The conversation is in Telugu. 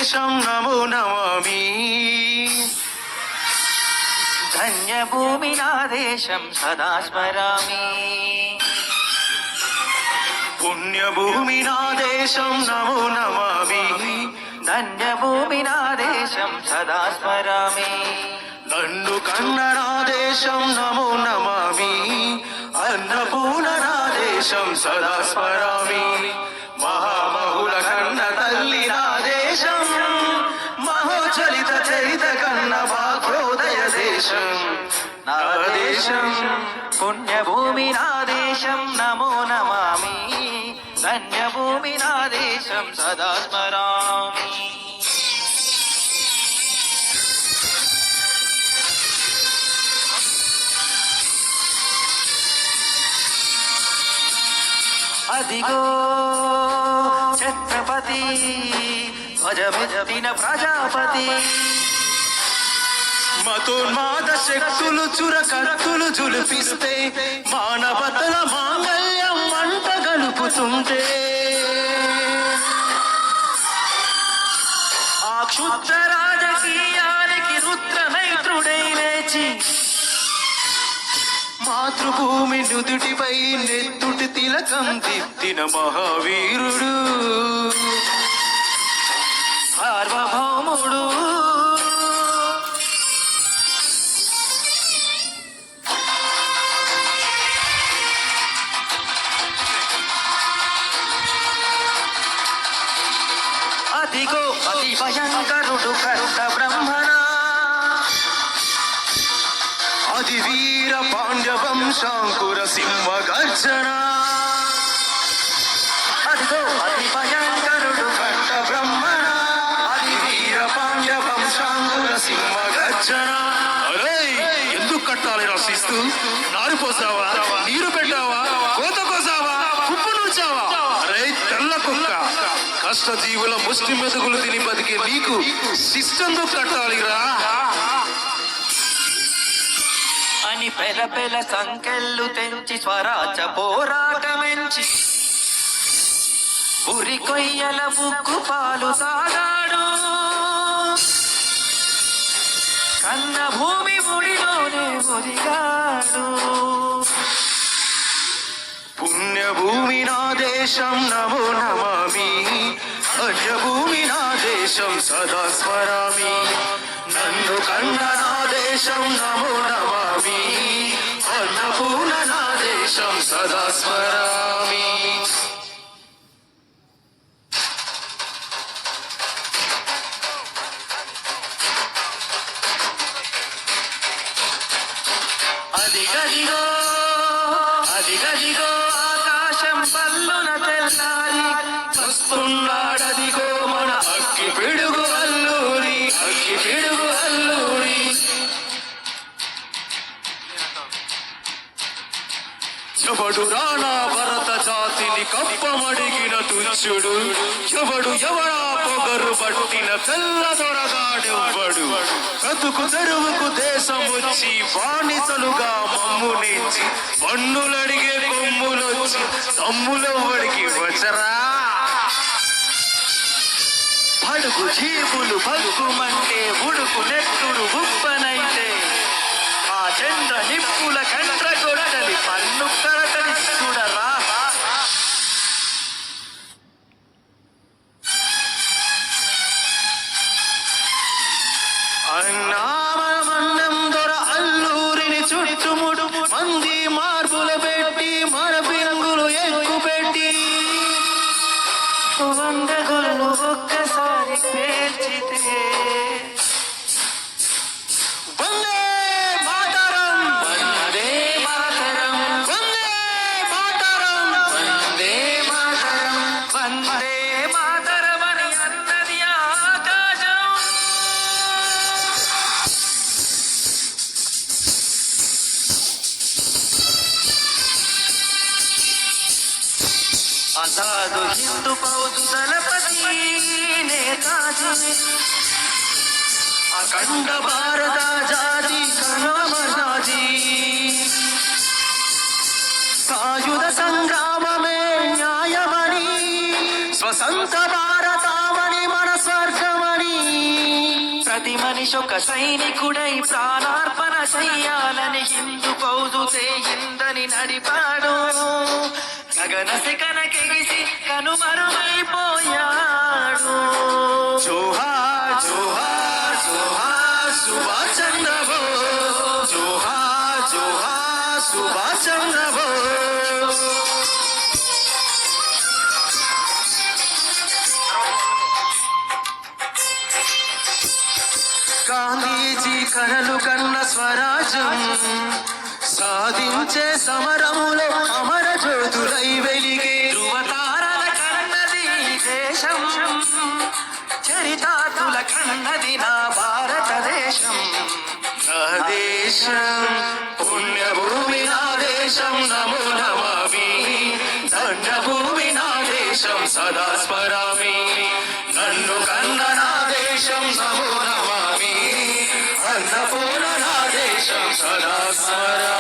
దేశం నమో నమామి. ధన్యభూమి నా దేశం సదా స్మరామి. పుణ్యభూమి నా దేశం నమో నమామి. ధన్యభూమి నా దేశం సదా స్మరామి. నన్ను కన్న నా దేశం నమో నమామి. అన్నపూర్ణ నా దేశం సదా స్మరామి. మహామహుల కన్న తల్లి నా దేశం, మహోచలిత చరిత కన్న భాగ్యోదయ దేశం నా దేశం. పుణ్యభూమి నా దేశం నమో నమామి. ధన్యభూమి నా దేశం సదా స్మరామి. అదిగో ఛత్రపతి ధ్వజమెత్తిన ప్రజాపతి. మతోన్మాద శక్తులు చురకత్తులు జులిపిస్తే, మానవతల మాంగళ్యం మంట గలుపుతుంటే, ఆ క్షుద్ర రాజకీయానికి రుద్రమైత్రుడై లేచి మాతృభూమి నుదుటిపై నెత్తుటి తిలకం దిద్దిన మహావీరుడు, సార్వభౌముడు. అదిగో అతి భయంకరుడు కరుణ బ్రహ్మణ, అది వీర పాండ్య వంశాంకుర సింహ గర్జన. అదిగో అతి భయంకరుడు కంఠ బ్రహ్మణ, అది వీర పాండ్య వంశాంకుర సింహ గర్జన. అరే, ఎందుకు కట్టాలి రసిస్తూ? నారు పోసావా, నీరు పెట్టావా, కోత కోసావా, ఉప్పు నూచావా? అరే తెల్ల కుక్క, కష్టజీవుల ముష్టి మెతుకులు తిని బతికే నీకు శిష్టందుకు కట్టాలిరా అని పెల పెల సంకెళ్ళు తెంచి స్వరాజ పోరాటమెంచి ఉరి కొయ్యల ఉక్కు పాలు తాగాడు. కన్న భూమి ముడిలోనే ఒదిగాడు. పుణ్యభూమి నా దేశం నమో నమామి. అన్యభూమి నా దేశం సదా స్మరామి. నన్ను కన్న నా దేశం నమో నమామి. అన్నపూర్ణ నా దేశం సదా స్మరామి. అదిగదిగో అదిగదిగో ఆకాశం పల్లున తెల్లారి వస్తున్నాడదిగో మన అగ్గి పిడుగు అల్లూరి, అగ్గి పిడుగు అల్లూరి. ఎవడు రానా భరత జాతిని కప్పమడిగిన తుచ్చుడు, ఎవడు ఎవడా పొగరు పట్టిన తెల్ల దొరగాడెవ్వడు. బ్రతుకు తెరువుకు దేశం వచ్చి బానిసలుగా మమ్మునించి పన్నులడిగే కొమ్ములొచ్చి తమ్ములెవ్వడికి వచ్చరా? అడుగు జీవులు భగ్గుమంటే ఉడుకు నెట్టుడు ఉప్పనైతే, ఆ చంద్ర నిప్పుల కంట్ర కొట్టలి పన్ను కరటని చూడరా. అన్నామన్నం దొర అల్లూరిని చుట్టుముడు మంది మార్పులు పెట్టి మన పింగులు ఎక్కు పెట్టి, వందగులు ఒక్కసారి పేర్చితే వందే మాతరం, వందే మాతరం, వందే మాతరం, వందే మాతరం, వందే మాతరం అని అన్నది ఆకాశం. ఆజాదు హిందూ ఫౌజ్ దళపతి నేతాజీ, అఖండ భారత జాతి కనమరాజీ. సాయుధ సంగ్రామమే న్యాయమని, స్వతంత్ర భారతామని మన స్వర్గమని మనిషి ఒక సైనికుడై ప్రాణార్పణ చెయ్యాలని హిందూ ఫౌజు చేయిందని నడిపాడు గగన శిఖరకెగిసి కనుమరుగైపోయాడు జోహార్ జోహార్ జోహార్ సుభాష్ చంద్ర బోస్ జోహార్ జోహార్ సుభాష్ చంద్ర బోస్ గాంధీజీ కలలు కన్న స్వరాజ్యం సాధించే సమరములో అమర జ్యోతులై వెలిగే ధృవతారల కన్నది ఈ దేశం చరితాతుల కన్నది నా భారతదేశం నా దేశం పుణ్యభూమి నా దేశం నమో నమామి దండభూమి నా దేశం సదా స్మరామి నన్ను కన్న నా దేశం నమో నమామి అన్నపూర్ణ నా దేశం సదా స్మరామి